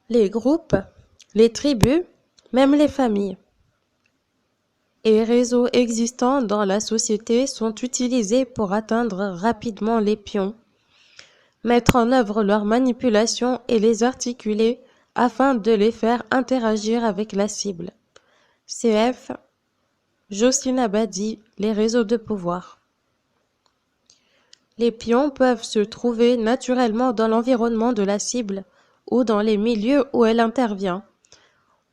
Les groupes, les tribus, même les familles et réseaux existants dans la société sont utilisés pour atteindre rapidement les pions, mettre en œuvre leurs manipulations et les articuler afin de les faire interagir avec la cible. CF, Josina Badi, les réseaux de pouvoir. Les pions peuvent se trouver naturellement dans l'environnement de la cible ou dans les milieux où elle intervient.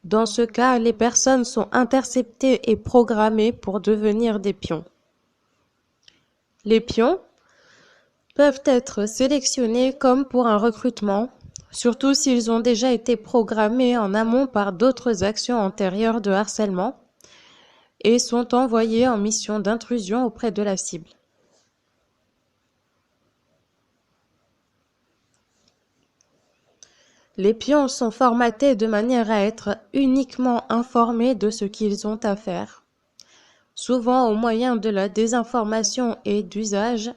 Dans ce cas, les personnes sont interceptées et programmées pour devenir des pions. Les pions peuvent être sélectionnés comme pour un recrutement, surtout s'ils ont déjà été programmés en amont par d'autres actions antérieures de harcèlement et sont envoyés en mission d'intrusion auprès de la cible. Les pions sont formatés de manière à être uniquement informés de ce qu'ils ont à faire, souvent au moyen de la désinformation et d'usage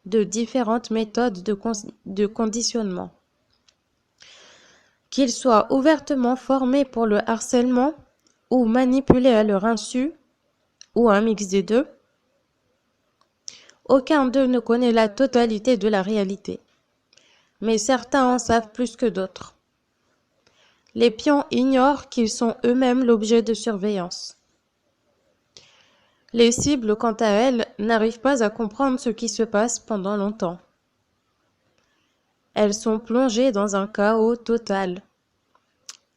de différentes méthodes de conditionnement. Qu'ils soient ouvertement formés pour le harcèlement ou manipulés à leur insu, ou un mix des deux, aucun d'eux ne connaît la totalité de la réalité, mais certains en savent plus que d'autres. Les pions ignorent qu'ils sont eux-mêmes l'objet de surveillance. Les cibles, quant à elles, n'arrivent pas à comprendre ce qui se passe pendant longtemps. Elles sont plongées dans un chaos total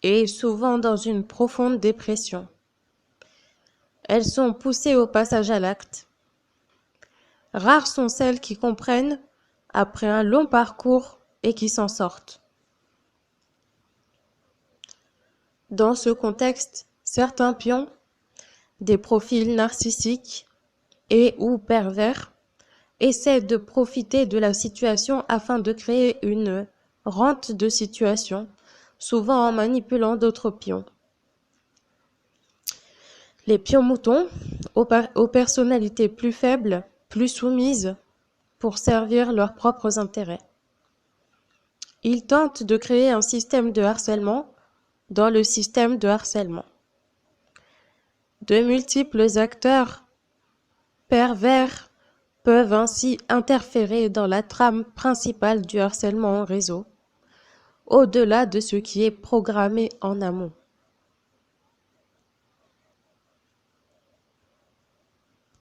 et souvent dans une profonde dépression. Elles sont poussées au passage à l'acte. Rares sont celles qui comprennent après un long parcours et qui s'en sortent. Dans ce contexte, certains pions, des profils narcissiques et ou pervers, essaient de profiter de la situation afin de créer une rente de situation, souvent en manipulant d'autres pions. Les pions moutons, aux personnalités plus faibles, plus soumises, pour servir leurs propres intérêts. Ils tentent de créer un système de harcèlement dans le système de harcèlement. De multiples acteurs pervers peuvent ainsi interférer dans la trame principale du harcèlement en réseau, au-delà de ce qui est programmé en amont.